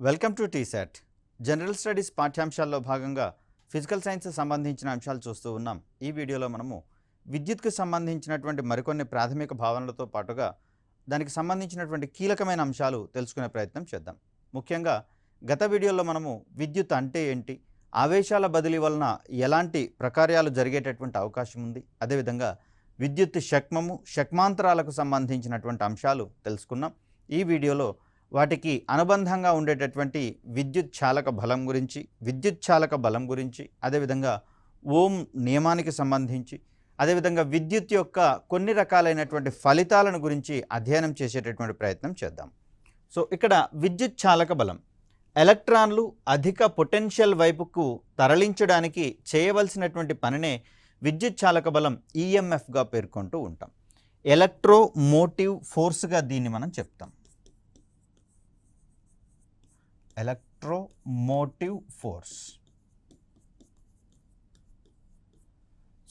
Welcome to T-SAT. General studies పాఠ్యాంశాల్లో భాగంగా physical science సంబంధించిన అంశాలు చూస్తూ ఉన్నాం. ఈ వీడియోలో మనము విద్యుత్కు సంబంధించినటువంటి మరికొన్ని ప్రాథమిక భావనలతో పాటుగా దానికి సంబంధించినటువంటి కీలకమైన అంశాలు తెలుసుకునే ప్రయత్నం చేద్దాం. ముఖ్యంగా గత వీడియోలో మనము విద్యుత్ అంటే ఏంటి, ఆవేశాల బదిలీ వలన ఎలాంటి ప్రకార్యాలు జరిగేటటువంటి అవకాశం ఉంది, అదేవిధంగా విద్యుత్ శక్మము శక్మాంతరాలకు సంబంధించినటువంటి అంశాలు తెలుసుకున్నాం. ఈ వీడియోలో వాటికి అనుబంధంగా ఉండేటటువంటి విద్యుత్ చాలక బలం గురించి, అదేవిధంగా ఓం నియమానికి సంబంధించి, అదేవిధంగా విద్యుత్ యొక్క కొన్ని రకాలైనటువంటి ఫలితాలను గురించి అధ్యయనం చేసేటటువంటి ప్రయత్నం చేద్దాం. సో ఇక్కడ విద్యుత్ చాలక బలం ఎలక్ట్రాన్లు అధిక పొటెన్షియల్ వైపుకు తరలించడానికి చేయవలసినటువంటి పనినే విద్యుత్ చాలక బలం ఈఎంఎఫ్గా పేర్కొంటూ ఉంటాం. ఎలక్ట్రోమోటివ్ ఫోర్స్గా దీన్ని మనం చెప్తాం. Electromotive force.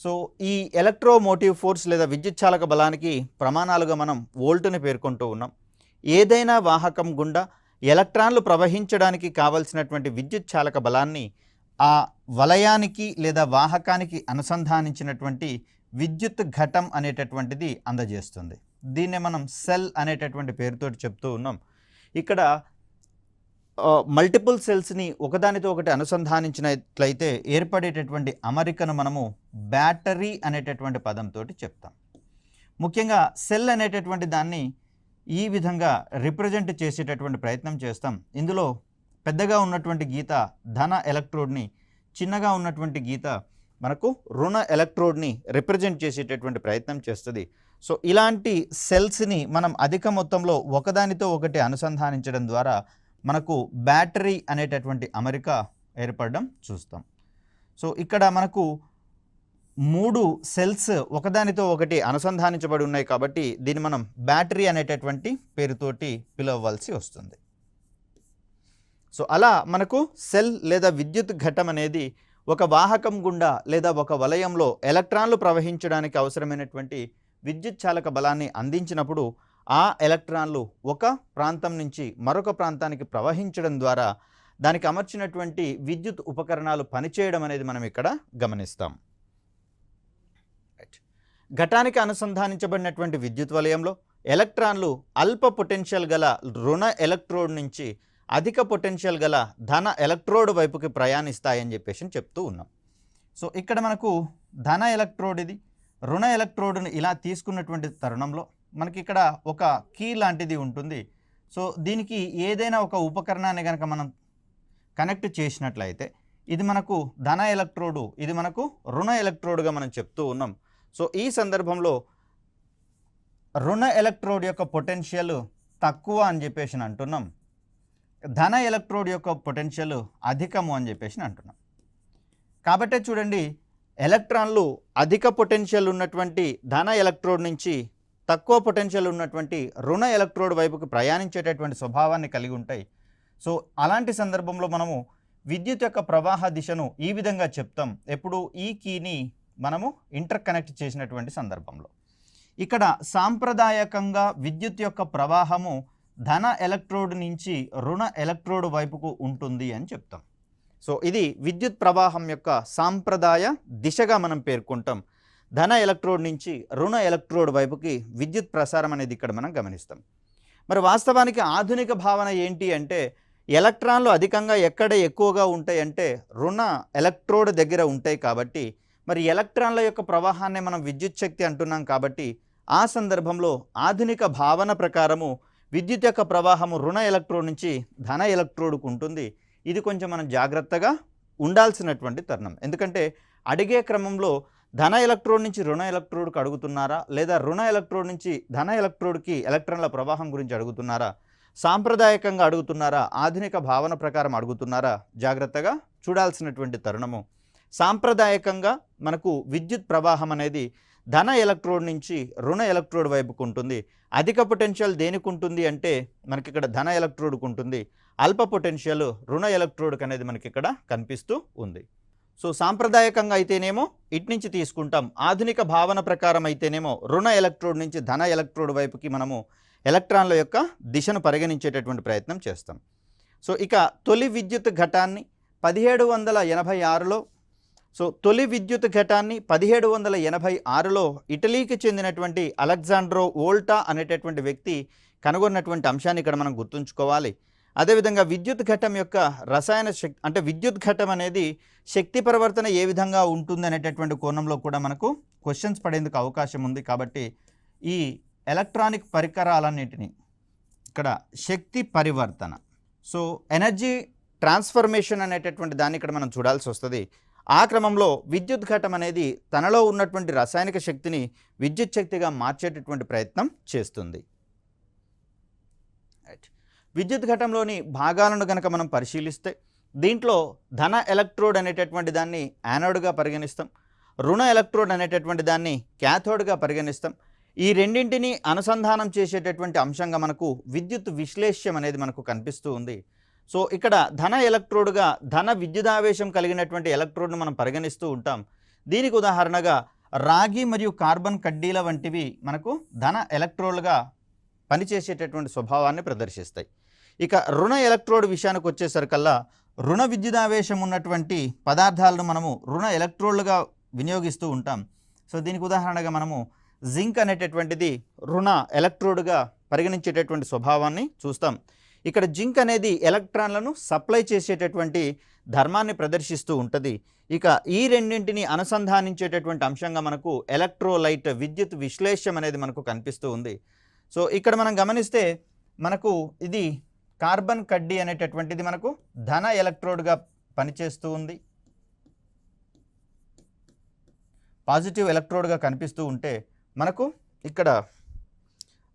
సో ఈ ఎలక్ట్రోమోటివ్ ఫోర్స్ లేదా విద్యుత్ చాలక బలానికి ప్రమాణాలుగా మనం వోల్ట్ని పేర్కొంటూ ఉన్నాం. ఏదైనా వాహకం గుండా ఎలక్ట్రాన్లు ప్రవహించడానికి కావలసినటువంటి విద్యుత్ చాలక బలాన్ని ఆ వలయానికి లేదా వాహకానికి అనుసంధానించినటువంటి విద్యుత్ ఘటం అనేటటువంటిది అందజేస్తుంది. దీన్నే మనం సెల్ అనేటటువంటి పేరుతో చెప్తూ ఉన్నాం. ఇక్కడ మల్టిపుల్ సెల్స్ని ఒకదానితో ఒకటి అనుసంధానించినట్లయితే ఏర్పడేటటువంటి అమరికను మనము బ్యాటరీ అనేటటువంటి పదంతో చెప్తాం. ముఖ్యంగా సెల్ అనేటటువంటి దాన్ని ఈ విధంగా రిప్రజెంట్ చేసేటటువంటి ప్రయత్నం చేస్తాం. ఇందులో పెద్దగా ఉన్నటువంటి గీత ధన ఎలక్ట్రోడ్ని, చిన్నగా ఉన్నటువంటి గీత మనకు రుణ ఎలక్ట్రోడ్ని రిప్రజెంట్ చేసేటటువంటి ప్రయత్నం చేస్తుంది. సో ఇలాంటి సెల్స్ని మనం అధిక మొత్తంలో ఒకదానితో ఒకటి అనుసంధానించడం ద్వారా మనకు బ్యాటరీ అనేటటువంటి అమరిక ఏర్పడడం చూస్తాం. సో ఇక్కడ మనకు 3 సెల్స్ ఒకదానితో ఒకటి అనుసంధానించబడి ఉన్నాయి కాబట్టి దీన్ని మనం బ్యాటరీ అనేటటువంటి పేరుతోటి పిలవవలసి వస్తుంది. సో అలా మనకు సెల్ లేదా విద్యుత్ ఘటం అనేది ఒక వాహకం గుండా లేదా ఒక వలయంలో ఎలక్ట్రాన్లు ప్రవహించడానికి అవసరమైనటువంటి విద్యుత్ చాలక బలాన్ని అందించినప్పుడు ఆ ఎలక్ట్రాన్లు ఒక ప్రాంతం నుంచి మరొక ప్రాంతానికి ప్రవహించడం ద్వారా దానికి అమర్చినటువంటి విద్యుత్ ఉపకరణాలు పనిచేయడం అనేది మనం ఇక్కడ గమనిస్తాం. ఘటానికి అనుసంధానించబడినటువంటి విద్యుత్ వలయంలో ఎలక్ట్రాన్లు అల్ప పొటెన్షియల్ గల రుణ ఎలక్ట్రోడ్ నుంచి అధిక పొటెన్షియల్ గల ధన ఎలక్ట్రోడ్ వైపుకి ప్రయాణిస్తాయని చెప్పేసి చెప్తూ ఉన్నాం. సో ఇక్కడ మనకు ధన ఎలక్ట్రోడ్ ఇది, రుణ ఎలక్ట్రోడ్ని ఇలా తీసుకున్నటువంటి తరుణంలో మనకి ఇక్కడ ఒక కీ లాంటిది ఉంటుంది. సో దీనికి ఏదైనా ఒక ఉపకరణాన్ని కనుక మనం కనెక్ట్ చేసినట్లయితే ఇది మనకు ధన ఎలక్ట్రోడు, ఇది మనకు రుణ ఎలక్ట్రోడ్గా మనం చెప్తూ ఉన్నాం. సో ఈ సందర్భంలో రుణ ఎలక్ట్రోడ్ యొక్క పొటెన్షియల్ తక్కువ అని చెప్పేసి అంటున్నాం, ధన ఎలక్ట్రోడ్ యొక్క పొటెన్షియల్ అధికము అని చెప్పేసి అంటున్నాం. కాబట్టే చూడండి, ఎలక్ట్రాన్లు అధిక పొటెన్షియల్ ఉన్నటువంటి ధన ఎలక్ట్రోడ్ నుంచి తక్కువ పొటెన్షియల్ ఉన్నటువంటి రుణ ఎలక్ట్రోడ్ వైపుకి ప్రయాణించేటటువంటి స్వభావాన్ని కలిగి ఉంటాయి. సో అలాంటి సందర్భంలో మనము విద్యుత్ యొక్క ప్రవాహ దిశను ఈ విధంగా చెప్తాం. ఎప్పుడు ఈ కీని మనము ఇంటర్ కనెక్ట్ చేసినటువంటి సందర్భంలో ఇక్కడ సాంప్రదాయకంగా విద్యుత్ యొక్క ప్రవాహము ధన ఎలక్ట్రోడ్ నుంచి రుణ ఎలక్ట్రోడ్ వైపుకు ఉంటుంది అని చెప్తాం. సో ఇది విద్యుత్ ప్రవాహం యొక్క సాంప్రదాయ దిశగా మనం పేర్కొంటాం. ధన ఎలక్ట్రోడ్ నుంచి రుణ ఎలక్ట్రోడ్ వైపుకి విద్యుత్ ప్రసారం అనేది ఇక్కడ మనం గమనిస్తాం. మరి వాస్తవానికి ఆధునిక భావన ఏంటి అంటే ఎలక్ట్రాన్లు అధికంగా ఎక్కడ ఎక్కువగా ఉంటాయంటే రుణ ఎలక్ట్రోడ్ దగ్గర ఉంటాయి. కాబట్టి మరి ఎలక్ట్రాన్ల యొక్క ప్రవాహాన్ని మనం విద్యుత్ శక్తి అంటున్నాం. కాబట్టి ఆ సందర్భంలో ఆధునిక భావన ప్రకారము విద్యుత్ యొక్క ప్రవాహము రుణ ఎలక్ట్రోడ్ నుంచి ధన ఎలక్ట్రోడ్కు ఉంటుంది. ఇది కొంచెం మనం జాగ్రత్తగా ఉండాల్సినటువంటి తరుణం. ఎందుకంటే అడిగే క్రమంలో ధన ఎలక్ట్రోడ్ నుంచి రుణ ఎలక్ట్రోడ్కి అడుగుతున్నారా, లేదా రుణ ఎలక్ట్రోడ్ నుంచి ధన ఎలక్ట్రోడ్కి ఎలక్ట్రాన్ల ప్రవాహం గురించి అడుగుతున్నారా, సాంప్రదాయకంగా అడుగుతున్నారా, ఆధునిక భావన ప్రకారం అడుగుతున్నారా, జాగ్రత్తగా చూడాల్సినటువంటి తరుణము. సాంప్రదాయకంగా మనకు విద్యుత్ ప్రవాహం అనేది ధన ఎలక్ట్రోడ్ నుంచి రుణ ఎలక్ట్రోడ్ వైపుకు ఉంటుంది. అధిక పొటెన్షియల్ దేనికి ఉంటుంది అంటే మనకి ఇక్కడ ధన ఎలక్ట్రోడ్కు ఉంటుంది, అల్ప పొటెన్షియల్ రుణ ఎలక్ట్రోడ్కి అనేది మనకి ఇక్కడ కనిపిస్తూ ఉంది. సో సాంప్రదాయకంగా అయితేనేమో ఇటు నుంచి తీసుకుంటాం, ఆధునిక భావన ప్రకారం అయితేనేమో రుణ ఎలక్ట్రోడ్ నుంచి ధన ఎలక్ట్రోడ్ వైపుకి మనము ఎలక్ట్రాన్ల యొక్క దిశను పరిగణించేటటువంటి ప్రయత్నం చేస్తాం. సో ఇక తొలి విద్యుత్ ఘటాన్ని 1786లో తొలి విద్యుత్ ఘటాన్ని 1786లో ఇటలీకి చెందినటువంటి అలెగ్జాండ్రో వోల్టా అనేటటువంటి వ్యక్తి కనుగొన్నటువంటి అంశాన్ని ఇక్కడ మనం గుర్తుంచుకోవాలి. అదేవిధంగా విద్యుత్ ఘటం యొక్క రసాయన శక్తి అంటే విద్యుత్ ఘటం అనేది శక్తి పరివర్తన ఏ విధంగా ఉంటుంది అనేటటువంటి కోణంలో కూడా మనకు క్వశ్చన్స్ పడేందుకు అవకాశం ఉంది. కాబట్టి ఈ ఎలక్ట్రానిక్ పరికరాలన్నింటినీ ఇక్కడ శక్తి పరివర్తన ఎనర్జీ ట్రాన్స్ఫర్మేషన్ అనేటటువంటి దాన్ని ఇక్కడ మనం చూడాల్సి వస్తుంది. ఆ క్రమంలో విద్యుత్ ఘటం అనేది తనలో ఉన్నటువంటి రసాయనిక శక్తిని విద్యుత్ శక్తిగా మార్చేటటువంటి ప్రయత్నం చేస్తుంది. విద్యుత్ ఘటంలోని భాగాలను కనుక మనం పరిశీలిస్తే దీంట్లో ధన ఎలక్ట్రోడ్ అనేటటువంటి దాన్ని యానోడ్గా పరిగణిస్తాం, రుణ ఎలక్ట్రోడ్ అనేటటువంటి దాన్ని క్యాథోడ్గా పరిగణిస్తాం. ఈ రెండింటిని అనుసంధానం చేసేటటువంటి అంశంగా మనకు విద్యుత్ విశ్లేష్యం అనేది మనకు కనిపిస్తూ ఉంది. ఇక్కడ ధన ఎలక్ట్రోడ్గా ధన విద్యుదావేశం కలిగినటువంటి ఎలక్ట్రోడ్ను మనం పరిగణిస్తూ ఉంటాం. దీనికి ఉదాహరణగా రాగి మరియు కార్బన్ కడ్డీల వంటివి మనకు ధన ఎలక్ట్రోడ్లుగా పనిచేసేటటువంటి స్వభావాన్ని ప్రదర్శిస్తాయి. ఇక రుణ ఎలక్ట్రోడ్ విషయానికి వచ్చేసరికల్లా రుణ విద్యుదావేశం ఉన్నటువంటి పదార్థాలను మనము రుణ ఎలక్ట్రోడ్లుగా వినియోగిస్తూ ఉంటాం. దీనికి ఉదాహరణగా మనము జింక్ అనేటటువంటిది రుణ ఎలక్ట్రోడ్గా పరిగణించేటటువంటి స్వభావాన్ని చూస్తాం. ఇక్కడ జింక్ అనేది ఎలక్ట్రాన్లను సప్లై చేసేటటువంటి ధర్మాన్ని ప్రదర్శిస్తూ ఉంటుంది. ఇక ఈ రెండింటిని అనుసంధానించేటటువంటి అంశంగా మనకు ఎలక్ట్రోలైట్ విద్యుత్ విశ్లేష్యం అనేది మనకు కనిపిస్తూ ఉంది. ఇక్కడ మనం గమనిస్తే మనకు ఇది కార్బన్ కడ్డీ అనేటటువంటిది మనకు ధన ఎలక్ట్రోడ్గా పనిచేస్తూ ఉంది, పాజిటివ్ ఎలక్ట్రోడ్గా కనిపిస్తూ ఉంటే మనకు ఇక్కడ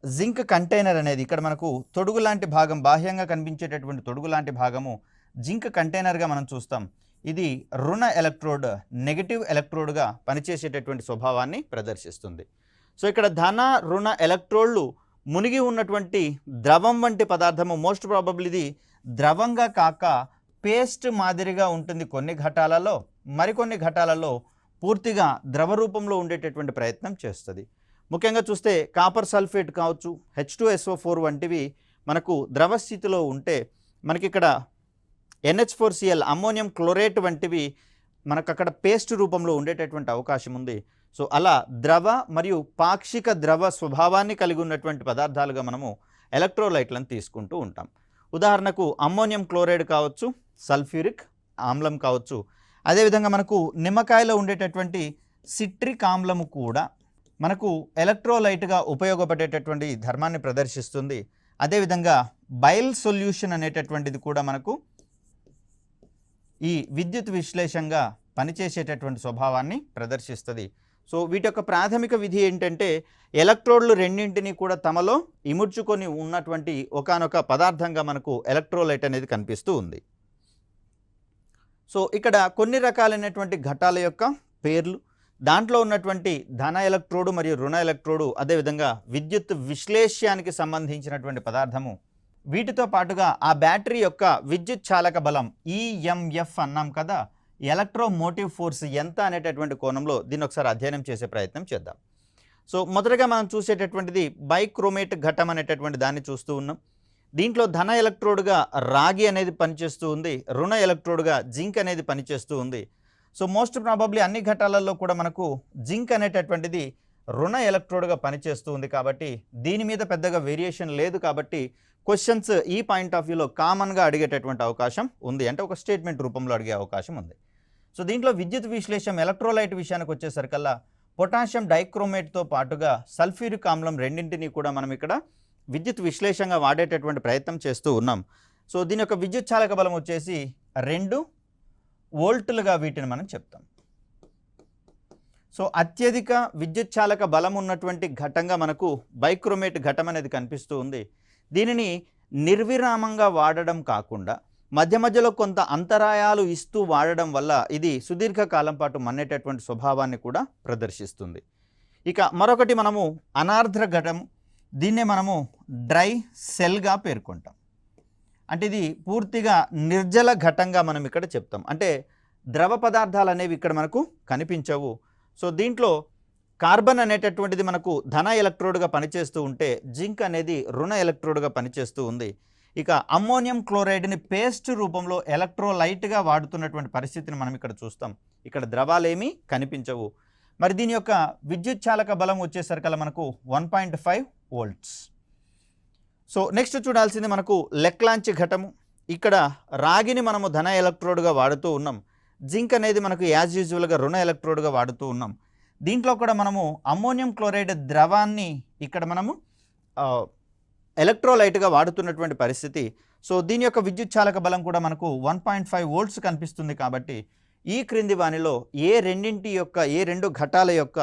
జింక్ కంటైనర్ అనేది ఇక్కడ మనకు తొడుగు లాంటి భాగం, బాహ్యంగా కనిపించేటటువంటి తొడుగు లాంటి భాగము జింక్ కంటైనర్గా మనం చూస్తాం. ఇది రుణ ఎలక్ట్రోడ్ నెగటివ్ ఎలక్ట్రోడ్గా పనిచేసేటటువంటి స్వభావాన్ని ప్రదర్శిస్తుంది. ఇక్కడ ధన రుణ ఎలక్ట్రోడ్లు మునిగి ఉన్నటువంటి ద్రవం వంటి పదార్థము, మోస్ట్ ప్రాబబ్లీ ఇది ద్రవంగా కాక పేస్ట్ మాదిరిగా ఉంటుంది కొన్ని ఘటాలలో, మరికొన్ని ఘటాలలో పూర్తిగా ద్రవ రూపంలో ఉండేటటువంటి ప్రయత్నం చేస్తుంది. ముఖ్యంగా చూస్తే కాపర్ సల్ఫేట్ కావచ్చు, H2SO4 వంటివి మనకు ద్రవ స్థితిలో ఉంటే మనకి ఇక్కడ NH4Cl అమ్మోనియం క్లోరేట్ వంటివి మనకు అక్కడ పేస్ట్ రూపంలో ఉండేటటువంటి అవకాశం ఉంది. అలా ద్రవ మరియు పాక్షిక ద్రవ స్వభావాన్ని కలిగి ఉన్నటువంటి పదార్థాలుగా మనము ఎలక్ట్రోలైట్లను తీసుకుంటూ ఉంటాం. ఉదాహరణకు అమ్మోనియం క్లోరైడ్ కావచ్చు, సల్ఫ్యూరిక్ ఆమ్లం కావచ్చు. అదేవిధంగా మనకు నిమ్మకాయలో ఉండేటటువంటి సిట్రిక్ ఆమ్లము కూడా మనకు ఎలక్ట్రోలైట్గా ఉపయోగపడేటటువంటి ధర్మాన్ని ప్రదర్శిస్తుంది. అదేవిధంగా బైల్ సొల్యూషన్ అనేటటువంటిది కూడా మనకు ఈ విద్యుత్ విశ్లేషంగా పనిచేసేటటువంటి స్వభావాన్ని ప్రదర్శిస్తుంది. వీటి యొక్క ప్రాథమిక విధి ఏంటంటే ఎలక్ట్రోడ్లు రెండింటినీ కూడా తమలో ఇముడ్చుకొని ఉన్నటువంటి ఒకానొక పదార్థంగా మనకు ఎలక్ట్రోలైట్ అనేది కనిపిస్తూ ఉంది. ఇక్కడ కొన్ని రకాలైనటువంటి ఘటాల యొక్క పేర్లు, దాంట్లో ఉన్నటువంటి ధన ఎలక్ట్రోడు మరియు రుణ ఎలక్ట్రోడు, అదేవిధంగా విద్యుత్ విశ్లేష్యానికి సంబంధించినటువంటి పదార్థము, వీటితో పాటుగా ఆ బ్యాటరీ యొక్క విద్యుత్ చాలక బలం EMF అన్నాం కదా, ఎలక్ట్రోమోటివ్ ఫోర్స్ ఎంత అనేటటువంటి కోణంలో దీన్ని ఒకసారి అధ్యయనం చేసే ప్రయత్నం చేద్దాం. మొదటగా మనం చూసేటటువంటిది బైక్రోమేట్ ఘటం అనేటటువంటి దాన్ని చూస్తూ ఉన్నాం. దీంట్లో ధన ఎలక్ట్రోడ్గా రాగి అనేది పనిచేస్తూ ఉంది, రుణ ఎలక్ట్రోడ్గా జింక్ అనేది పనిచేస్తూ ఉంది. మోస్ట్ ప్రాబబ్లీ అన్ని ఘటాలలో కూడా మనకు జింక్ అనేటటువంటిది రుణ ఎలక్ట్రోడ్గా పనిచేస్తూ ఉంది. కాబట్టి దీని మీద పెద్దగా వేరియేషన్ లేదు. కాబట్టి క్వశ్చన్స్ ఈ పాయింట్ ఆఫ్ వ్యూలో కామన్గా అడిగేటటువంటి అవకాశం ఉంది, అంటే ఒక స్టేట్మెంట్ రూపంలో అడిగే అవకాశం ఉంది. దీంట్లో విద్యుత్ విశ్లేషం ఎలక్ట్రోలైట్ విషయానికి వచ్చేసరికల్లా పొటాషియం డైక్రోమేట్తో పాటుగా సల్ఫ్యూరిక్ ఆమ్లం రెండింటినీ కూడా మనం ఇక్కడ విద్యుత్ విశ్లేషంగా వాడేటటువంటి ప్రయత్నం చేస్తూ ఉన్నాం. దీని యొక్క విద్యుత్ చాలక బలం వచ్చేసి 2 వోల్టులుగా వీటిని మనం చెప్తాం. అత్యధిక విద్యుత్ చాలక బలం ఉన్నటువంటి ఘటంగా మనకు బైక్రోమేట్ ఘటం అనేది కనిపిస్తూ ఉంది. దీనిని నిర్విరామంగా వాడడం కాకుండా మధ్య మధ్యలో కొంత అంతరాయాలు ఇస్తూ వాడడం వల్ల ఇది సుదీర్ఘకాలం పాటు మన్నేటటువంటి స్వభావాన్ని కూడా ప్రదర్శిస్తుంది. ఇక మరొకటి మనము అనార్ద్ర ఘటం, దీన్నే మనము డ్రై సెల్గా పేర్కొంటాం. అంటే ఇది పూర్తిగా నిర్జల ఘటంగా మనం ఇక్కడ చెప్తాం. అంటే ద్రవ పదార్థాలు అనేవి ఇక్కడ మనకు కనిపించవు. దీంట్లో కార్బన్ అనేటటువంటిది మనకు ధన ఎలక్ట్రోడ్గా పనిచేస్తూ ఉంటే జింక్ అనేది రుణ ఎలక్ట్రోడ్గా పనిచేస్తూ ఉంది. ఇక అమ్మోనియం క్లోరైడ్ని పేస్ట్ రూపంలో ఎలక్ట్రోలైట్గా వాడుతున్నటువంటి పరిస్థితిని మనం ఇక్కడ చూస్తాం. ఇక్కడ ద్రవాలేమీ కనిపించవు. మరి దీని యొక్క విద్యుత్ చాలక బలం వచ్చేసరికల్లా మనకు 1.5 వోల్ట్స్. సో నెక్స్ట్ చూడాల్సింది మనకు లెక్లాంచ్ ఘటము. ఇక్కడ రాగిని మనము ధన ఎలక్ట్రోడ్గా వాడుతూ ఉన్నాం. జింక్ అనేది మనకు యాజ్ యూజువల్గా రుణ ఎలక్ట్రోడ్గా వాడుతూ ఉన్నాం. దీంట్లో కూడా మనము అమ్మోనియం క్లోరైడ్ ద్రవాన్ని ఇక్కడ మనము ఎలక్ట్రోలైట్గా వాడుతున్నటువంటి పరిస్థితి. సో దీని యొక్క విద్యుత్ చాలక బలం కూడా మనకు 1.5 వోల్ట్స్ కనిపిస్తుంది. కాబట్టి ఈ క్రింది వానిలో ఏ రెండు ఘటాల యొక్క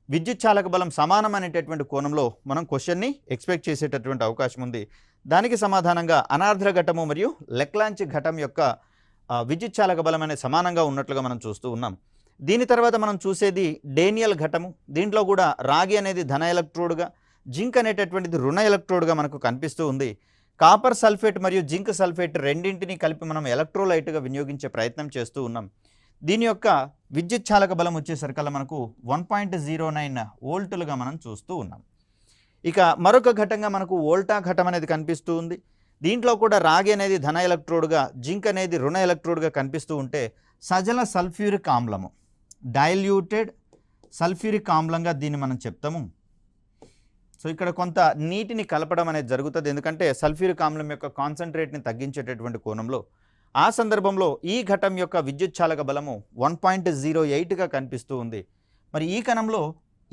విద్యుత్ చాలక బలం సమానమైనటువంటి కోణంలో మనం క్వశ్చన్ని ఎక్స్పెక్ట్ చేసేటటువంటి అవకాశం ఉంది. దానికి సమాధానంగా అనార్ద్ర ఘటము మరియు లెక్లాంచ్ ఘటం యొక్క విద్యుత్ చాలక బలం అనేది సమానంగా ఉన్నట్లుగా మనం చూస్తూ ఉన్నాం. దీని తర్వాత మనం చూసేది డేనియల్ ఘటము. దీంట్లో కూడా రాగి అనేది ధన ఎలక్ట్రోడ్గా, జింక్ అనేటటువంటిది రుణ ఎలక్ట్రోడ్గా మనకు కనిపిస్తూ ఉంది. కాపర్ సల్ఫేట్ మరియు జింక్ సల్ఫేట్ రెండింటినీ కలిపి మనం ఎలక్ట్రోలైట్గా వినియోగించే ప్రయత్నం చేస్తూ ఉన్నాం. దీని యొక్క విద్యుత్ చాలక బలం వచ్చేసరికల్లా మనకు 1.09 వోల్టులుగా మనం చూస్తూ ఉన్నాం. ఇక మరొక ఘటంగా మనకు వోల్టా ఘటం అనేది కనిపిస్తూ ఉంది. దీంట్లో కూడా రాగి అనేది ధన ఎలక్ట్రోడ్గా, జింక్ అనేది రుణ ఎలక్ట్రోడ్గా కనిపిస్తూ ఉంటే సజల సల్ఫ్యూరిక్ ఆమ్లము, డైల్యూటెడ్ సల్ఫ్యూరిక్ ఆమ్లంగా దీన్ని మనం చెప్తాము. సో ఇక్కడ కొంత నీటిని కలపడం అనేది జరుగుతుంది, ఎందుకంటే సల్ఫ్యూరిక్ ఆమ్లం యొక్క కాన్సన్ట్రేట్ని తగ్గించేటటువంటి కోణంలో. ఆ సందర్భంలో ఈ ఘటం యొక్క విద్యుత్ చాలక బలము 1.08గా కనిపిస్తూ ఉంది. మరి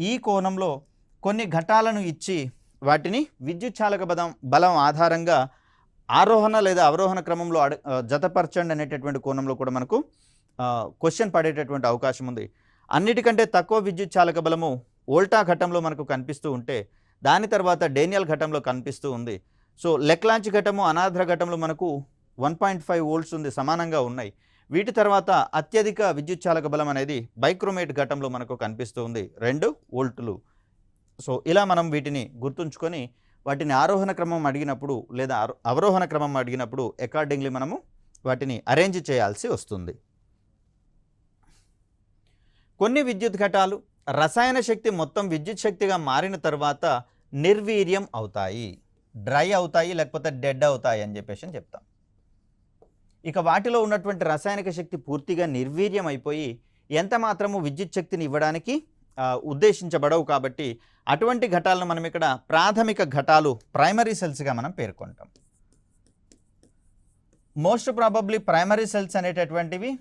ఈ కోణంలో కొన్ని ఘటాలను ఇచ్చి వాటిని విద్యుత్ చాలక బలం ఆధారంగా ఆరోహణ లేదా అవరోహణ క్రమంలో జతపరచండి అనేటటువంటి కోణంలో కూడా మనకు క్వశ్చన్ పడేటటువంటి అవకాశం ఉంది. అన్నిటికంటే తక్కువ విద్యుత్ చాలక బలము వోల్టా ఘటంలో మనకు కనిపిస్తూ ఉంటే దాని తర్వాత డేనియల్ ఘటంలో కనిపిస్తూ ఉంది. సో లెక్లాంచ్ ఘటము, అనార్ద్ర ఘటంలో మనకు 1.5 వోల్ట్స్ ఉంది, సమానంగా ఉన్నాయి. వీటి తర్వాత అత్యధిక విద్యుత్ చాలక బలం అనేది బైక్రోమేట్ ఘటంలో మనకు కనిపిస్తూ ఉంది, 2 వోల్టులు. సో ఇలా మనం వీటిని గుర్తుంచుకొని వాటిని ఆరోహణ క్రమం అడిగినప్పుడు లేదా అవరోహణ క్రమం అడిగినప్పుడు అకార్డింగ్లీ మనము వాటిని అరేంజ్ చేయాల్సి వస్తుంది. కొన్ని విద్యుత్ ఘటాలు రసాయన శక్తి మొత్తం విద్యుత్ శక్తిగా మారిన తర్వాత నిర్వీర్యం అవుతాయి, డ్రై అవుతాయి, లేకపోతే డెడ్ అవుతాయి అని చెప్పేసి చెప్తాం. ఇక వాటిలో ఉన్నటువంటి రసాయనిక శక్తి పూర్తిగా నిర్వీర్యం అయిపోయి ఎంత మాత్రము విద్యుత్ శక్తిని ఇవ్వడానికి ఉద్దేశించబడవు. కాబట్టి అటువంటి ఘటాలను మనం ఇక్కడ ప్రాథమిక ఘటాలు, ప్రైమరీ సెల్స్గా మనం పేర్కొంటాం. మోస్ట్ ప్రాబబ్లీ ప్రైమరీ సెల్స్ అనేటటువంటివి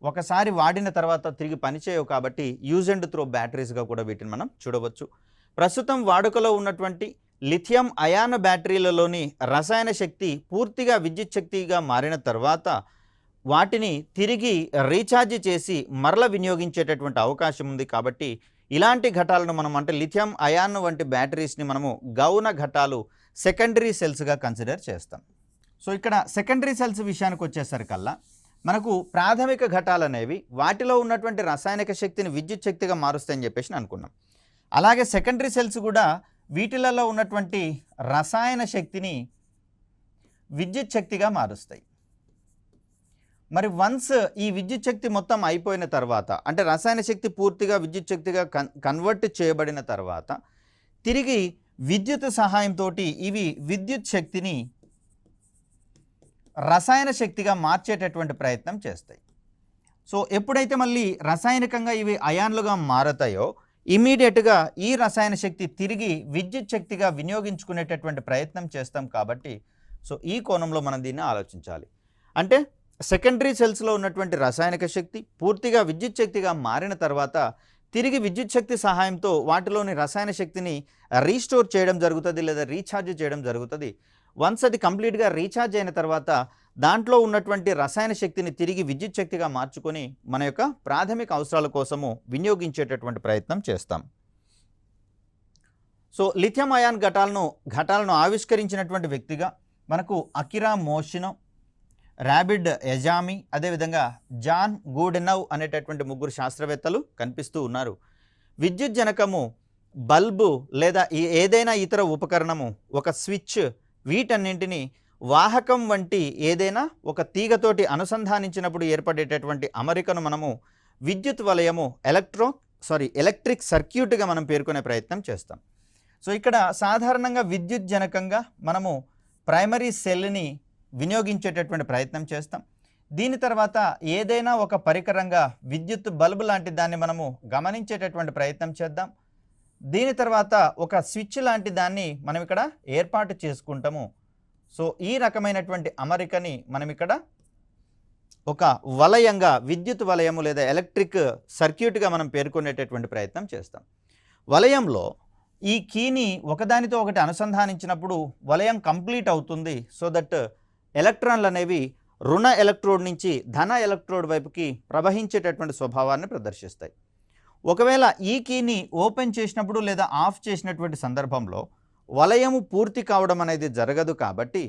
ఒకసారి వాడిన తర్వాత తిరిగి పనిచేయవు. కాబట్టి యూజ్ అండ్ త్రో బ్యాటరీస్గా కూడా వీటిని మనం చూడవచ్చు. ప్రస్తుతం వాడుకలో ఉన్నటువంటి లిథియం అయాన్ బ్యాటరీలలోని రసాయన శక్తి పూర్తిగా విద్యుత్ శక్తిగా మారిన తర్వాత వాటిని తిరిగి రీఛార్జ్ చేసి మరల వినియోగించేటటువంటి అవకాశం ఉంది. కాబట్టి ఇలాంటి ఘటాలను మనం అంటే లిథియం అయాన్ వంటి బ్యాటరీస్ని మనము గౌణ ఘటాలు, సెకండరీ సెల్స్గా కన్సిడర్ చేస్తాం. సో ఇక్కడ సెకండరీ సెల్స్ విషయానికి వచ్చేసరికల్లా మనకు ప్రాథమిక ఘటాలు అనేవి వాటిలో ఉన్నటువంటి రసాయనిక శక్తిని విద్యుత్ శక్తిగా మారుస్తాయని చెప్పేసి అనుకున్నాం. అలాగే సెకండరీ సెల్స్ కూడా వీటిలలో ఉన్నటువంటి రసాయన శక్తిని విద్యుత్ శక్తిగా మారుస్తాయి. మరి వన్స్ ఈ విద్యుత్ శక్తి మొత్తం అయిపోయిన తర్వాత, అంటే రసాయన శక్తి పూర్తిగా విద్యుత్ శక్తిగా కన్వర్ట్ చేయబడిన తర్వాత తిరిగి విద్యుత్ సహాయంతో ఇవి విద్యుత్ శక్తిని రసాయన శక్తిగా మార్చేటటువంటి ప్రయత్నం చేస్తాయి. సో ఎప్పుడైతే మళ్ళీ రసాయనికంగా ఇవి అయాన్లుగా మారతాయో ఇమీడియట్గా ఈ రసాయన శక్తి తిరిగి విద్యుత్ శక్తిగా వినియోగించుకునేటటువంటి ప్రయత్నం చేస్తాం. కాబట్టి సో ఈ కోణంలో మనం దీన్ని ఆలోచించాలి. అంటే సెకండరీ సెల్స్లో ఉన్నటువంటి రసాయనిక శక్తి పూర్తిగా విద్యుత్ శక్తిగా మారిన తర్వాత తిరిగి విద్యుత్ శక్తి సహాయంతో వాటిలోని రసాయన శక్తిని రీస్టోర్ చేయడం జరుగుతుంది లేదా రీఛార్జ్ చేయడం జరుగుతుంది. వన్స్ అది కంప్లీట్గా రీఛార్జ్ అయిన తర్వాత దాంట్లో ఉన్నటువంటి రసాయన శక్తిని తిరిగి విద్యుత్ శక్తిగా మార్చుకొని మన యొక్క ప్రాథమిక అవసరాల కోసము వినియోగించేటటువంటి ప్రయత్నం చేస్తాం. సో లిథియం అయాన్ ఘటాలను ఆవిష్కరించినటువంటి వ్యక్తిగా మనకు అకిరా మోషినో, ర్యాబిడ్ ఎజామి, అదేవిధంగా జాన్ గూడెనవ్ అనేటటువంటి ముగ్గురు శాస్త్రవేత్తలు కనిపిస్తూ ఉన్నారు. విద్యుత్ జనకము, బల్బు లేదా ఏదైనా ఇతర ఉపకరణము, ఒక స్విచ్, వీటన్నింటినీ వాహకం వంటి ఏదైనా ఒక తీగతోటి అనుసంధానించినప్పుడు ఏర్పడేటటువంటి అమరికను మనము విద్యుత్ వలయము, ఎలక్ట్రిక్ సర్క్యూట్గా మనం పేర్కొనే ప్రయత్నం చేస్తాం. సో ఇక్కడ సాధారణంగా విద్యుత్ జనకంగా మనము ప్రైమరీ సెల్ని వినియోగించేటటువంటి ప్రయత్నం చేస్తాం. దీని తర్వాత ఏదైనా ఒక పరికరంగా విద్యుత్ బల్బు లాంటి దాన్ని మనము గమనించేటటువంటి ప్రయత్నం చేద్దాం. దీని తర్వాత ఒక స్విచ్ లాంటి దాన్ని మనం ఇక్కడ ఏర్పాటు చేసుకుంటాము. సో ఈ రకమైనటువంటి అమరికని మనం ఇక్కడ ఒక వలయంగా, విద్యుత్ వలయము లేదా ఎలక్ట్రిక్ సర్క్యూట్గా మనం పేర్కొనేటటువంటి ప్రయత్నం చేస్తాం. వలయంలో ఈ కీని ఒకదానితో ఒకటి అనుసంధానించినప్పుడు వలయం కంప్లీట్ అవుతుంది. సో దట్ ఎలక్ట్రాన్లు అనేవి రుణ ఎలక్ట్రోడ్ నుంచి ధన ఎలక్ట్రోడ్ వైపుకి ప్రవహించేటటువంటి స్వభావాన్ని ప్రదర్శిస్తాయి. ఒకవేళ ఈ కీని ఓపెన్ చేసినప్పుడు లేదా ఆఫ్ చేసినటువంటి సందర్భంలో వలయము పూర్తి కావడం అనేది జరగదు. కాబట్టి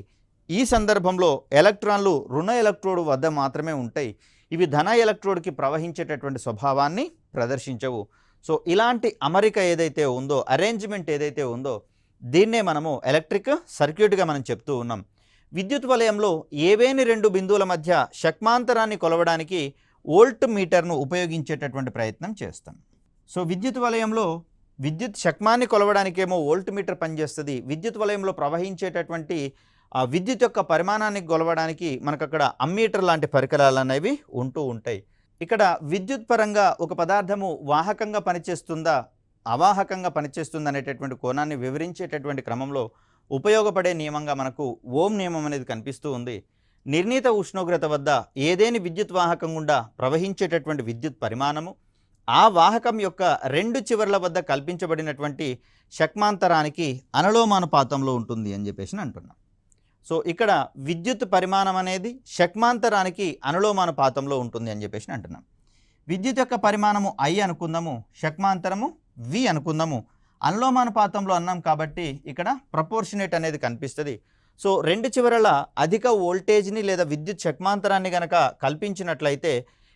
ఈ సందర్భంలో ఎలక్ట్రాన్లు రుణ ఎలక్ట్రోడ్ వద్ద మాత్రమే ఉంటాయి. ఇవి ధన ఎలక్ట్రోడ్కి ప్రవహించేటటువంటి స్వభావాన్ని ప్రదర్శించవు. సో ఇలాంటి అమరిక ఏదైతే ఉందో, అరేంజ్మెంట్ ఏదైతే ఉందో, దీన్నే మనము ఎలక్ట్రిక్ సర్క్యూట్గా మనం చెప్తూ ఉన్నాం. విద్యుత్ వలయంలో ఏవేని రెండు బిందువుల మధ్య శక్మాంతరాన్ని కొలవడానికి వోల్ట్ మీటర్ను ఉపయోగించేటటువంటి ప్రయత్నం చేస్తాం. సో విద్యుత్ వలయంలో విద్యుత్ శక్మాన్ని కొలవడానికేమో వోల్ట్ మీటర్ పనిచేస్తుంది. విద్యుత్ వలయంలో ప్రవహించేటటువంటి విద్యుత్ యొక్క పరిమాణాన్ని కొలవడానికి మనకు అక్కడ అమ్మీటర్ లాంటి పరికరాలు అనేవి ఉంటూ ఉంటాయి. ఇక్కడ విద్యుత్ పరంగా ఒక పదార్థము వాహకంగా పనిచేస్తుందా, అవాహకంగా పనిచేస్తుందా అనేటటువంటి కోణాన్ని వివరించేటటువంటి క్రమంలో ఉపయోగపడే నియమంగా మనకు ఓం నియమం అనేది కనిపిస్తూ ఉంది. నిర్ణీత ఉష్ణోగ్రత వద్ద ఏదేని విద్యుత్ వాహకం గుండా ప్రవహించేటటువంటి విద్యుత్ పరిమాణము ఆ వాహకం యొక్క రెండు చివర్ల వద్ద కల్పించబడినటువంటి శక్మాంతరానికి అనులోమానుపాతంలో ఉంటుంది అని చెప్పేసి అంటున్నాం. సో ఇక్కడ విద్యుత్ పరిమాణం అనేది శక్మాంతరానికి అనులోమానుపాతంలో ఉంటుంది అని చెప్పేసి అంటున్నాం. విద్యుత్ యొక్క పరిమాణము I అనుకుందాము, శక్మాంతరము V అనుకుందాము. అనులోమానుపాతంలో అన్నాం కాబట్టి ఇక్కడ ప్రపోర్షనేట్ అనేది కనిపిస్తుంది. సో రెండు చివరల అధిక వోల్టేజ్ని లేదా విద్యుత్ శక్మాంతరాన్ని కనుక కల్పించినట్లయితే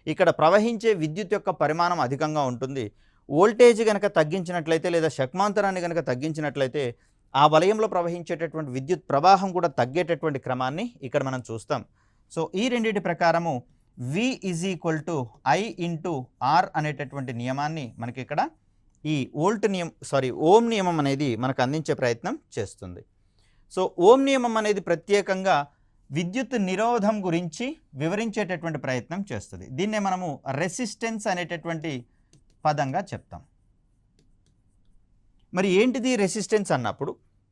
ఇక్కడ ప్రవహించే విద్యుత్ యొక్క పరిమాణం అధికంగా ఉంటుంది. వోల్టేజ్ కనుక తగ్గించినట్లయితే లేదా శక్మాంతరాన్ని కనుక తగ్గించినట్లయితే ఆ వలయంలో ప్రవహించేటటువంటి విద్యుత్ ప్రవాహం కూడా తగ్గేటటువంటి క్రమాన్ని ఇక్కడ మనం చూస్తాం. సో ఈ రెండింటి ప్రకారము V = I × R అనేటటువంటి నియమాన్ని మనకి ఇక్కడ ఈ ఓం నియమం అనేది మనకు అందించే ప్రయత్నం చేస్తుంది. సో ఓం నియమం అనేది ప్రత్యేకంగా విద్యుత్ నిరోధం గురించి వివరించేటటువంటి ప్రయత్నం చేస్తుంది. దీన్నే మనము రెసిస్టెన్స్ అనేటటువంటి పదంగా చెప్తాం. మరి ఏంటిది రెసిస్టెన్స్ అన్నప్పుడు?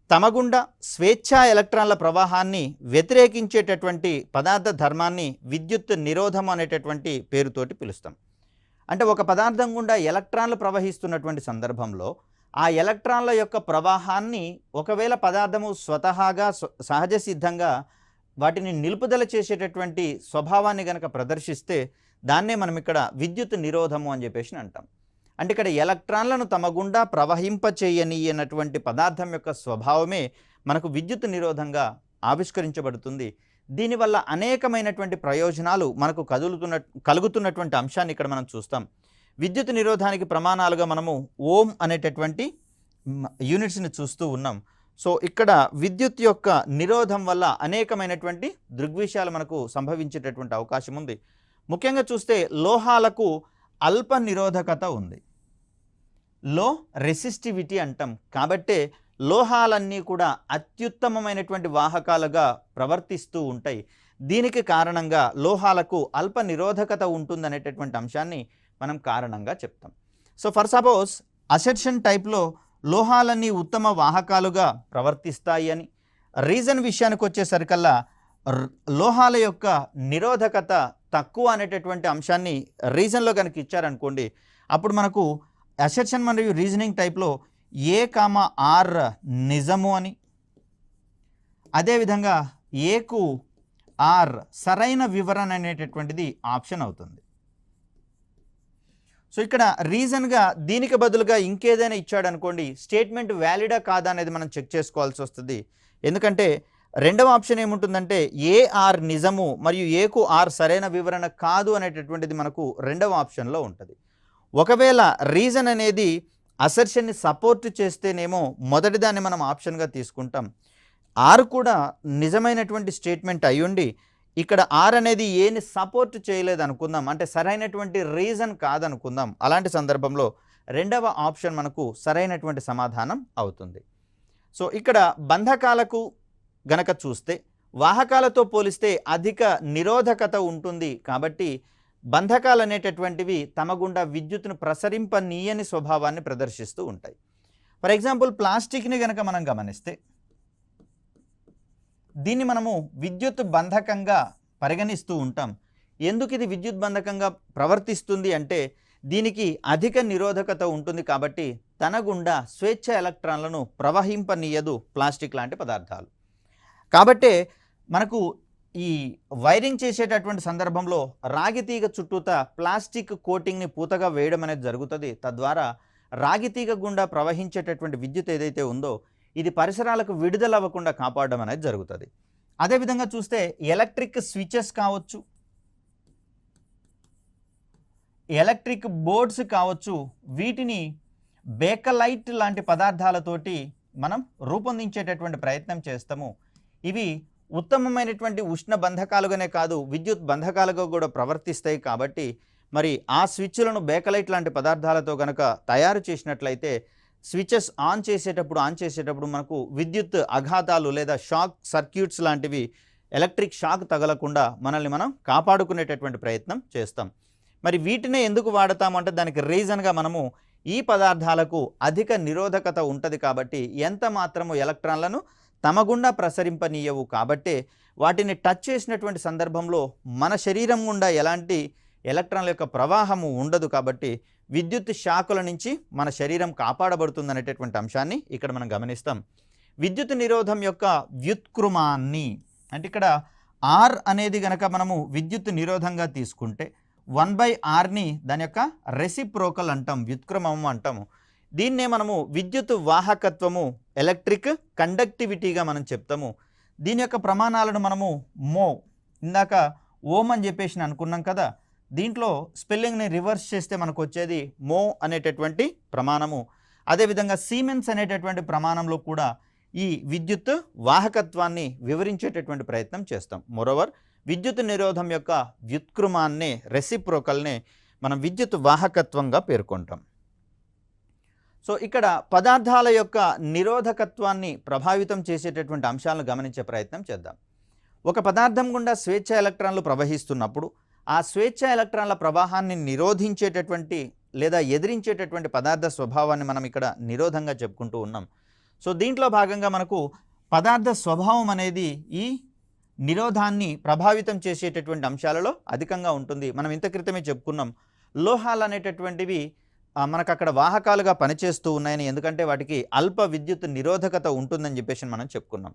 తమ గుండా స్వేచ్ఛా ఎలక్ట్రాన్ల ప్రవాహాన్ని వ్యతిరేకించేటటువంటి పదార్థ ధర్మాన్ని విద్యుత్ నిరోధం అనేటటువంటి పేరుతోటి పిలుస్తాం. అంటే ఒక పదార్థం గుండా ఎలక్ట్రాన్లు ప్రవహిస్తున్నటువంటి సందర్భంలో ఆ ఎలక్ట్రాన్ల యొక్క ప్రవాహాన్ని ఒకవేళ పదార్థము స్వతహాగా సహజ సిద్ధంగా వాటిని నిలుపుదల చేసేటటువంటి స్వభావాన్ని కనుక ప్రదర్శిస్తే దాన్నే మనం ఇక్కడ విద్యుత్ నిరోధము అని చెప్పేసి అంటాం. అంటే ఇక్కడ ఎలక్ట్రాన్లను తమ గుండా ప్రవహింపచేయనీయనటువంటి పదార్థం యొక్క స్వభావమే మనకు విద్యుత్ నిరోధంగా ఆవిష్కరించబడుతుంది. దీనివల్ల అనేకమైనటువంటి ప్రయోజనాలు మనకు కలుగుతున్నటువంటి అంశాన్ని ఇక్కడ మనం చూస్తాం. విద్యుత్ నిరోధానికి ప్రమాణాలుగా మనము ఓం అనేటటువంటి యూనిట్స్ని చూస్తూ ఉన్నాం. సో ఇక్కడ విద్యుత్ యొక్క నిరోధం వల్ల అనేకమైనటువంటి దృగ్విషయాలు మనకు సంభవించేటటువంటి అవకాశం ఉంది. ముఖ్యంగా చూస్తే లోహాలకు అల్ప నిరోధకత ఉంది, లో రెసిస్టివిటీ అంటాం. కాబట్టే లోహాలన్నీ కూడా అత్యుత్తమమైనటువంటి వాహకాలుగా ప్రవర్తిస్తూ ఉంటాయి. దీనికి కారణంగా లోహాలకు అల్ప నిరోధకత ఉంటుందనేటటువంటి అంశాన్ని మనం కారణంగా చెప్తాం. సో ఫర్ సపోజ్ అసెర్షన్ టైప్లో లోహాలన్నీ ఉత్తమ వాహకాలుగా ప్రవర్తిస్తాయి అని, రీజన్ విషయానికి వచ్చేసరికల్లా లోహాల యొక్క నిరోధకత తక్కువ అనేటటువంటి అంశాన్ని రీజన్లో కనుక ఇచ్చారనుకోండి, అప్పుడు మనకు అసెర్షన్ మరియు రీజనింగ్ టైప్లో A, R నిజము అని, అదేవిధంగా ఏకు R సరైన వివరణ అనేటటువంటిది ఆప్షన్ అవుతుంది. సో ఇక్కడ రీజన్గా దీనికి బదులుగా ఇంకేదైనా ఇచ్చాడు అనుకోండి, స్టేట్మెంట్ వ్యాలిడా కాదా అనేది మనం చెక్ చేసుకోవాల్సి వస్తుంది. ఎందుకంటే రెండవ ఆప్షన్ ఏముంటుందంటే AR నిజము మరియు ఏకు R సరైన వివరణ కాదు అనేటటువంటిది మనకు రెండవ ఆప్షన్లో ఉంటుంది. ఒకవేళ రీజన్ అనేది అసెర్షన్ని సపోర్ట్ చేస్తేనేమో మొదటి దాన్ని మనం ఆప్షన్గా తీసుకుంటాం. R కూడా నిజమైనటువంటి స్టేట్మెంట్ అయ్యుండి ఇక్కడ R అనేది ఏని సపోర్ట్ చేయలేదు అనుకుందాం, అంటే సరైనటువంటి రీజన్ కాదనుకుందాం. అలాంటి సందర్భంలో రెండవ ఆప్షన్ మనకు సరైనటువంటి సమాధానం అవుతుంది. సో ఇక్కడ బంధకాలకు గనక చూస్తే వాహకాలతో పోలిస్తే అధిక నిరోధకత ఉంటుంది కాబట్టి బంధకాలు అనేటటువంటివి తమ గుండా విద్యుత్తును ప్రసరింపనీయని స్వభావాన్ని ప్రదర్శిస్తూ ఉంటాయి. ఫర్ ఎగ్జాంపుల్ ప్లాస్టిక్ని గనక మనం గమనిస్తే దీన్ని మనము విద్యుత్ బంధకంగా పరిగణిస్తూ ఉంటాం. ఎందుకు ఇది విద్యుత్ బంధకంగా ప్రవర్తిస్తుంది అంటే దీనికి అధిక నిరోధకత ఉంటుంది కాబట్టి తన గుండా స్వేచ్ఛ ఎలక్ట్రాన్లను ప్రవహింపనీయదు ప్లాస్టిక్ లాంటి పదార్థాలు. కాబట్టే మనకు ఈ వైరింగ్ చేసేటటువంటి సందర్భంలో రాగి తీగ చుట్టూత ప్లాస్టిక్ కోటింగ్ని పూతగా వేయడం అనేది జరుగుతుంది. తద్వారా రాగి తీగ గుండా ప్రవహించేటటువంటి విద్యుత్ ఏదైతే ఉందో ఇది పరిసరాలకు విడుదల అవ్వకుండా కాపాడడం అనేది జరుగుతుంది. అదేవిధంగా చూస్తే ఎలక్ట్రిక్ స్విచెస్ కావచ్చు, ఎలక్ట్రిక్ బోర్డ్స్ కావచ్చు, వీటిని బేకలైట్ లాంటి పదార్థాలతోటి మనం రూపొందించేటటువంటి ప్రయత్నం చేస్తాము. ఇవి ఉత్తమమైనటువంటి ఉష్ణ బంధకాలుగానే కాదు విద్యుత్ బంధకాలుగా కూడా ప్రవర్తిస్తాయి. కాబట్టి మరి ఆ స్విచ్లను బేకలైట్ లాంటి పదార్థాలతో కనుక తయారు చేసినట్లయితే స్విచెస్ ఆన్ చేసేటప్పుడు మనకు విద్యుత్ ఆఘాతాలు లేదా షాక్ సర్క్యూట్స్ లాంటివి ఎలక్ట్రిక్ షాక్ తగలకుండా మనల్ని మనం కాపాడుకునేటటువంటి ప్రయత్నం చేస్తాం. మరి వీటినే ఎందుకు వాడతామంటే దానికి రీజన్గా మనము ఈ పదార్థాలకు అధిక నిరోధకత ఉంటుంది కాబట్టి ఎంత మాత్రము ఎలక్ట్రాన్లను తమ గుండా ప్రసరింపనీయవు. కాబట్టే వాటిని టచ్ చేసినటువంటి సందర్భంలో మన శరీరం గుండా ఎలాంటి ఎలక్ట్రాన్ల యొక్క ప్రవాహము ఉండదు. కాబట్టి విద్యుత్ షాకుల నుంచి మన శరీరం కాపాడబడుతుంది అనేటటువంటి అంశాన్ని ఇక్కడ మనం గమనిస్తాం. విద్యుత్ నిరోధం యొక్క వ్యుత్క్రమాన్ని అంటే ఇక్కడ R అనేది గనక మనము విద్యుత్ నిరోధంగా తీసుకుంటే 1/Rని దాని యొక్క రెసిప్రోకల్ అంటాం, వ్యుత్క్రమము అంటాము. దీన్నే మనము విద్యుత్ వాహకత్వము ఎలక్ట్రిక్ కండక్టివిటీగా మనం చెప్తాము. దీని యొక్క ప్రమాణాలను మనము ఇందాక ఓం అని చెప్పేసి అనుకున్నాం కదా, దీంట్లో స్పెల్లింగ్ని రివర్స్ చేస్తే మనకు వచ్చేది మో అనేటటువంటి ప్రమాణము. అదేవిధంగా సీమెన్స్ అనేటటువంటి ప్రమాణంలో కూడా ఈ విద్యుత్ వాహకత్వాన్ని వివరించేటటువంటి ప్రయత్నం చేస్తాం. మోరోవర్ విద్యుత్ నిరోధం యొక్క వ్యుత్క్రమాన్నే రెసిప్రోకల్నే మనం విద్యుత్ వాహకత్వంగా పేర్కొంటాం. సో ఇక్కడ పదార్థాల యొక్క నిరోధకత్వాన్ని ప్రభావితం చేసేటటువంటి అంశాలను గమనించే ప్రయత్నం చేద్దాం. ఒక పదార్థం గుండా స్వేచ్ఛ ఎలక్ట్రాన్లు ప్రవహిస్తున్నప్పుడు ఆ స్వేచ్ఛ ఎలక్ట్రాన్ల ప్రవాహాన్ని నిరోధించేటటువంటి లేదా ఎదిరించేటటువంటి పదార్థ స్వభావాన్ని మనం ఇక్కడ నిరోధంగా చెప్పుకుంటూ ఉన్నాం. సో దీంట్లో భాగంగా మనకు పదార్థ స్వభావం అనేది ఈ నిరోధాన్ని ప్రభావితం చేసేటటువంటి అంశాలలో అధికంగా ఉంటుంది. మనం ఇంత క్రితమే చెప్పుకున్నాం లోహాలు అనేటటువంటివి మనకు అక్కడ వాహకాలుగా పనిచేస్తూ ఉన్నాయని, ఎందుకంటే వాటికి అల్ప విద్యుత్ నిరోధకత ఉంటుందని చెప్పేసి మనం చెప్పుకున్నాం.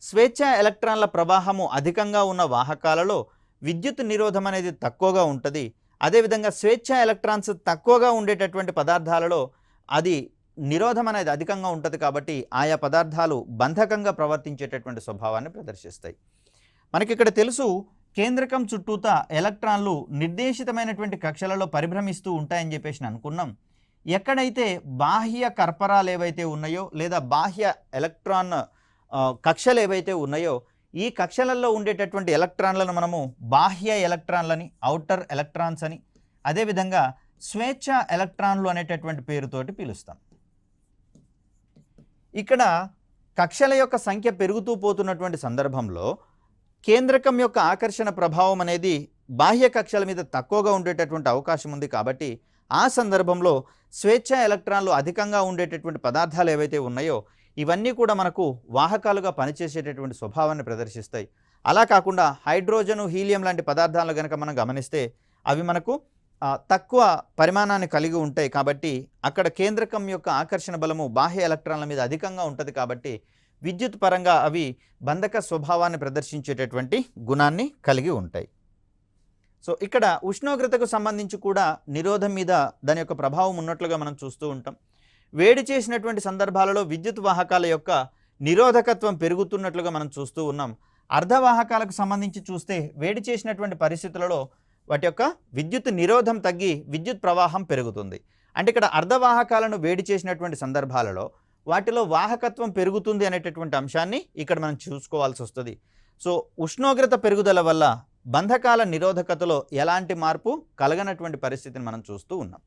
స్వేచ్ఛ ఎలక్ట్రాన్ల ప్రవాహము అధికంగా ఉన్న వాహకాలలో విద్యుత్ నిరోధం అనేది తక్కువగా ఉంటుంది. అదేవిధంగా స్వేచ్ఛ ఎలక్ట్రాన్స్ తక్కువగా ఉండేటటువంటి పదార్థాలలో అది నిరోధం అనేది అధికంగా ఉంటుంది. కాబట్టి ఆయా పదార్థాలు బంధకంగా ప్రవర్తించేటటువంటి స్వభావాన్ని ప్రదర్శిస్తాయి. మనకి ఇక్కడ తెలుసు కేంద్రకం చుట్టూత ఎలక్ట్రాన్లు నిర్దేశితమైనటువంటి కక్షలలో పరిభ్రమిస్తూ ఉంటాయని చెప్పేసి అనుకున్నాం. ఎక్కడైతే బాహ్య కర్పరాలు ఏవైతే ఉన్నాయో లేదా బాహ్య ఎలక్ట్రాన్ కక్షలు ఏవైతే ఉన్నాయో ఈ కక్షలలో ఉండేటటువంటి ఎలక్ట్రాన్లను మనము బాహ్య ఎలక్ట్రాన్లని, ఔటర్ ఎలక్ట్రాన్స్ అని, అదేవిధంగా స్వేచ్ఛ ఎలక్ట్రాన్లు అనేటటువంటి పేరుతోటి పిలుస్తాం. ఇక్కడ కక్షల యొక్క సంఖ్య పెరుగుతూ పోతున్నటువంటి సందర్భంలో కేంద్రకం యొక్క ఆకర్షణ ప్రభావం అనేది బాహ్య కక్షల మీద తక్కువగా ఉండేటటువంటి అవకాశం ఉంది. కాబట్టి ఆ సందర్భంలో స్వేచ్ఛ ఎలక్ట్రాన్లు అధికంగా ఉండేటటువంటి పదార్థాలు ఏవైతే ఉన్నాయో ఇవన్నీ కూడా మనకు వాహకాలుగా పనిచేసేటటువంటి స్వభావాన్ని ప్రదర్శిస్తాయి. అలా కాకుండా హైడ్రోజను, హీలియం లాంటి పదార్థాలను కనుక మనం గమనిస్తే అవి మనకు తక్కువ పరిమాణాన్ని కలిగి ఉంటాయి. కాబట్టి అక్కడ కేంద్రకం యొక్క ఆకర్షణ బలము బాహ్య ఎలక్ట్రాన్ల మీద అధికంగా ఉంటుంది. కాబట్టి విద్యుత్ పరంగా అవి బంధక స్వభావాన్ని ప్రదర్శించేటటువంటి గుణాన్ని కలిగి ఉంటాయి. సో ఇక్కడ ఉష్ణోగ్రతకు సంబంధించి కూడా నిరోధం మీద దాని యొక్క ప్రభావం ఉన్నట్లుగా మనం చూస్తూ ఉంటాం. వేడి చేసినటువంటి సందర్భాలలో విద్యుత్ వాహకాల యొక్క నిరోధకత్వం పెరుగుతున్నట్లుగా మనం చూస్తూ ఉన్నాం. అర్ధవాహకాలకు సంబంధించి చూస్తే వేడి చేసినటువంటి పరిస్థితులలో వాటి యొక్క విద్యుత్ నిరోధం తగ్గి విద్యుత్ ప్రవాహం పెరుగుతుంది. అంటే ఇక్కడ అర్ధవాహకాలను వేడి చేసినటువంటి సందర్భాలలో వాటిలో వాహకత్వం పెరుగుతుంది అనేటటువంటి అంశాన్ని ఇక్కడ మనం చూసుకోవాల్సి వస్తుంది. సో ఉష్ణోగ్రత పెరుగుదల వల్ల బంధకాల నిరోధకతలో ఎలాంటి మార్పు కలగనటువంటి పరిస్థితిని మనం చూస్తూ ఉన్నాం.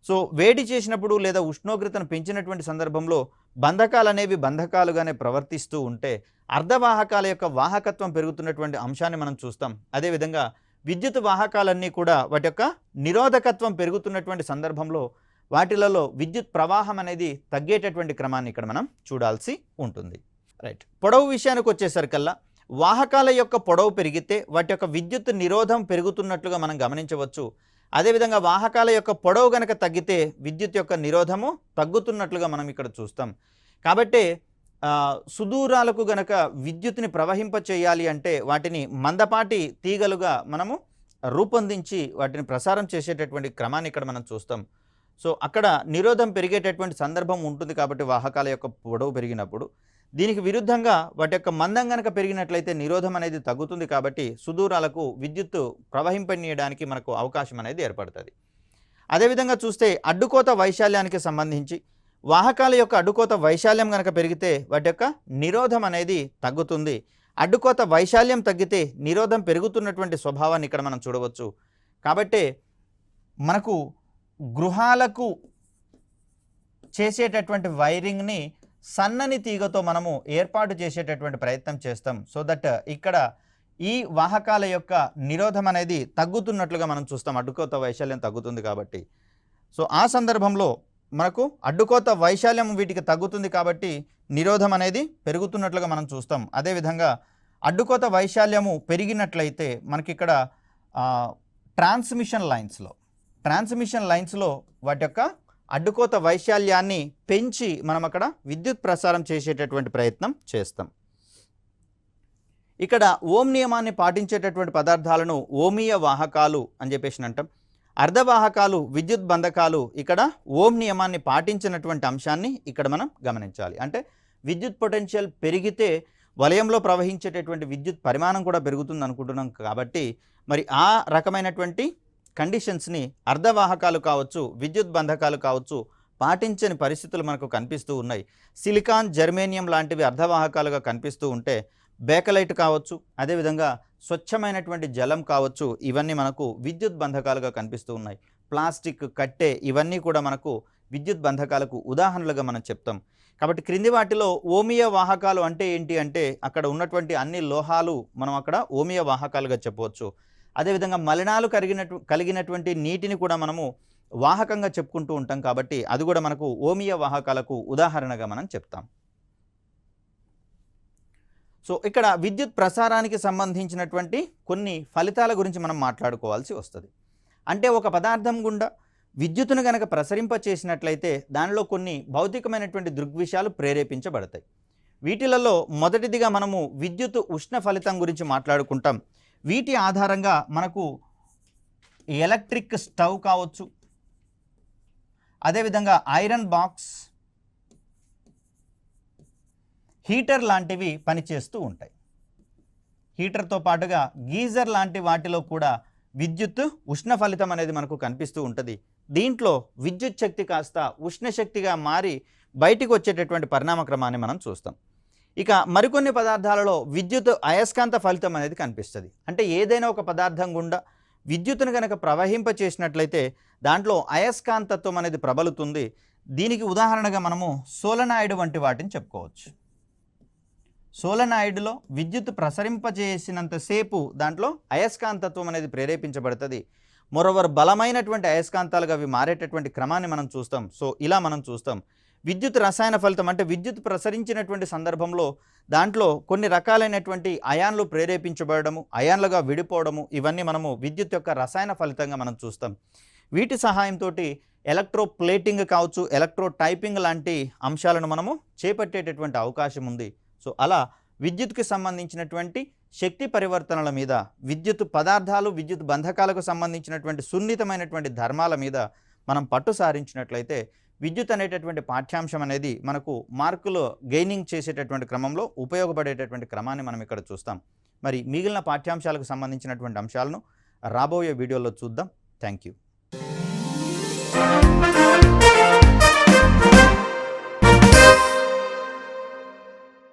సో వేడి చేసినప్పుడు లేదా ఉష్ణోగ్రతను పెంచినటువంటి సందర్భంలో బంధకాలు అనేవి బంధకాలుగానే ప్రవర్తిస్తూ ఉంటే అర్ధవాహకాల యొక్క వాహకత్వం పెరుగుతున్నటువంటి అంశాన్ని మనం చూస్తాం. అదేవిధంగా విద్యుత్ వాహకాలన్నీ కూడా వాటి యొక్క నిరోధకత్వం పెరుగుతున్నటువంటి సందర్భంలో వాటిలలో విద్యుత్ ప్రవాహం అనేది తగ్గేటటువంటి క్రమాన్ని ఇక్కడ మనం చూడాల్సి ఉంటుంది. రైట్. పొడవు విషయానికి వచ్చేసరికల్లా వాహకాల యొక్క పొడవు పెరిగితే వాటి యొక్క విద్యుత్ నిరోధం పెరుగుతున్నట్లుగా మనం గమనించవచ్చు. అదేవిధంగా వాహకాల యొక్క పొడవు గనక తగ్గితే విద్యుత్ యొక్క నిరోధము తగ్గుతున్నట్లుగా మనం ఇక్కడ చూస్తాం. కాబట్టి సుదూరాలకు గనక విద్యుత్ని ప్రవహింప చేయాలి అంటే వాటిని మందపాటి తీగలుగా మనము రూపొందించి వాటిని ప్రసారం చేసేటటువంటి క్రమాన్ని ఇక్కడ మనం చూస్తాం. సో అక్కడ నిరోధం పెరిగేటటువంటి సందర్భం ఉంటుంది. కాబట్టి వాహకాల యొక్క పొడవు పెరిగినప్పుడు దీనికి విరుద్ధంగా వాటి యొక్క మందం గనక పెరిగినట్లయితే నిరోధం అనేది తగ్గుతుంది. కాబట్టి సుదూరాలకు విద్యుత్తు ప్రవహింపనీయడానికి మనకు అవకాశం అనేది ఏర్పడుతుంది. అదేవిధంగా చూస్తే అడ్డుకోత వైశాల్యానికి సంబంధించి వాహకాల యొక్క అడ్డుకోత వైశాల్యం కనుక పెరిగితే వాటి యొక్క నిరోధం అనేది తగ్గుతుంది. అడ్డుకోత వైశాల్యం తగ్గితే నిరోధం పెరుగుతున్నటువంటి స్వభావాన్ని ఇక్కడ మనం చూడవచ్చు. కాబట్టి మనకు గృహాలకు చేసేటటువంటి వైరింగ్ని సన్నని తీగతో మనము ఏర్పాటు చేసేటటువంటి ప్రయత్నం చేస్తాం. సో దట్ ఇక్కడ ఈ వాహకాల యొక్క నిరోధం అనేది తగ్గుతున్నట్లుగా మనం చూస్తాం. అడ్డుకోత వైశాల్యం తగ్గుతుంది కాబట్టి. సో ఆ సందర్భంలో మనకు అడ్డుకోత వైశాల్యం వీటికి తగ్గుతుంది కాబట్టి నిరోధం అనేది పెరుగుతున్నట్లుగా మనం చూస్తాం. అదేవిధంగా అడ్డుకోత వైశాల్యము పెరిగినట్లయితే మనకి ఇక్కడ ట్రాన్స్మిషన్ లైన్స్లో వాటి యొక్క అడ్డుకోత వైశాల్యాన్ని పెంచి మనం అక్కడ విద్యుత్ ప్రసారం చేసేటటువంటి ప్రయత్నం చేస్తాం. ఇక్కడ ఓం నియమాన్ని పాటించేటటువంటి పదార్థాలను ఓమీయ వాహకాలు అని చెప్పేసి అంటాం. అర్ధవాహకాలు విద్యుత్ బంధకాలు ఇక్కడ ఓం నియమాన్ని పాటించినటువంటి అంశాన్ని ఇక్కడ మనం గమనించాలి. అంటే విద్యుత్ పొటెన్షియల్ పెరిగితే వలయంలో ప్రవహించేటటువంటి విద్యుత్ పరిమాణం కూడా పెరుగుతుంది అనుకుంటున్నాం. కాబట్టి మరి ఆ రకమైనటువంటి కండిషన్స్ని అర్ధవాహకాలు కావచ్చు, విద్యుత్ బంధకాలు కావచ్చు పాటించని పరిస్థితులు మనకు కనిపిస్తూ ఉన్నాయి. సిలికాన్, జర్మేనియం లాంటివి అర్ధవాహకాలుగా కనిపిస్తూ ఉంటే బేకలైట్ కావచ్చు, అదేవిధంగా స్వచ్ఛమైనటువంటి జలం కావచ్చు, ఇవన్నీ మనకు విద్యుత్ బంధకాలుగా కనిపిస్తూ ఉన్నాయి. ప్లాస్టిక్, కట్టె ఇవన్నీ కూడా మనకు విద్యుత్ బంధకాలకు ఉదాహరణలుగా మనం చెప్తాం. కాబట్టి క్రింది వాటిలో ఓమీయ వాహకాలు అంటే ఏంటి అంటే అక్కడ ఉన్నటువంటి అన్ని లోహాలు మనం అక్కడ ఓమీయ వాహకాలుగా చెప్పవచ్చు. అదేవిధంగా మలినాలు కలిగినటువంటి నీటిని కూడా మనము వాహకంగా చెప్పుకుంటూ ఉంటాం. కాబట్టి అది కూడా మనకు ఓమీయ వాహకాలకు ఉదాహరణగా మనం చెప్తాం. సో ఇక్కడ విద్యుత్ ప్రసారానికి సంబంధించినటువంటి కొన్ని ఫలితాల గురించి మనం మాట్లాడుకోవాల్సి వస్తుంది. అంటే ఒక పదార్థం గుండా విద్యుత్తును కనుక ప్రసరింప చేసినట్లయితే దానిలో కొన్ని భౌతికమైనటువంటి దృగ్విషయాలు ప్రేరేపించబడతాయి. వీటిలలో మొదటిదిగా మనము విద్యుత్ ఉష్ణ ఫలితం గురించి మాట్లాడుకుంటాం. వీటి ఆధారంగా మనకు ఎలక్ట్రిక్ స్టవ్ కావచ్చు, అదేవిధంగా ఐరన్ బాక్స్, హీటర్ లాంటివి పనిచేస్తూ ఉంటాయి. హీటర్తో పాటుగా గీజర్ లాంటి వాటిలో కూడా విద్యుత్ ఉష్ణ ఫలితం అనేది మనకు కనిపిస్తూ ఉంటుంది. దీంట్లో విద్యుత్ శక్తి కాస్త ఉష్ణశక్తిగా మారి బయటికి వచ్చేటటువంటి పరిణామ క్రమాన్ని మనం చూస్తాం. ఇక మరికొన్ని పదార్థాలలో విద్యుత్ అయస్కాంత ఫలితం అనేది కనిపిస్తుంది. అంటే ఏదైనా ఒక పదార్థం గుండా విద్యుత్తును కనుక ప్రవహింప చేసినట్లయితే దాంట్లో అయస్కాంతత్వం అనేది ప్రబలుతుంది. దీనికి ఉదాహరణగా మనము సోలనాయిడ్ వంటి వాటిని చెప్పుకోవచ్చు. సోలనాయిడ్లో విద్యుత్ ప్రసరింపజేసినంతసేపు దాంట్లో అయస్కాంతత్వం అనేది ప్రేరేపించబడుతుంది. మరోవర్ బలమైనటువంటి అయస్కాంతాలుగా అవి మారేటటువంటి క్రమాన్ని మనం చూస్తాం. సో ఇలా మనం చూస్తాం. విద్యుత్ రసాయన ఫలితం అంటే విద్యుత్ ప్రసరించినటువంటి సందర్భంలో దాంట్లో కొన్ని రకాలైనటువంటి అయాన్లు ప్రేరేపించబడము, అయాన్లుగా విడిపోవడము, ఇవన్నీ మనము విద్యుత్ యొక్క రసాయన ఫలితంగా మనం చూస్తాం. వీటి సహాయంతో ఎలక్ట్రో ప్లేటింగ్ కావచ్చు, ఎలక్ట్రో టైపింగ్ లాంటి అంశాలను మనము చేపట్టేటటువంటి అవకాశం ఉంది. సో అలా విద్యుత్కి సంబంధించినటువంటి శక్తి పరివర్తనల మీద, విద్యుత్ పదార్థాలు, విద్యుత్ బంధకాలకు సంబంధించినటువంటి సున్నితమైనటువంటి ధర్మాల మీద మనం పట్టు సారించినట్లయితే విద్యుత్ అనేటటువంటి పాఠ్యాంశం అనేది మనకు మార్కులు గెయినింగ్ చేసేటటువంటి క్రమంలో ఉపయోగపడేటటువంటి క్రమాన్ని మనం ఇక్కడ చూస్తాం. మరి మిగిలిన పాఠ్యాంశాలకు సంబంధించినటువంటి అంశాలను రాబోయే వీడియోలో చూద్దాం. Thank you.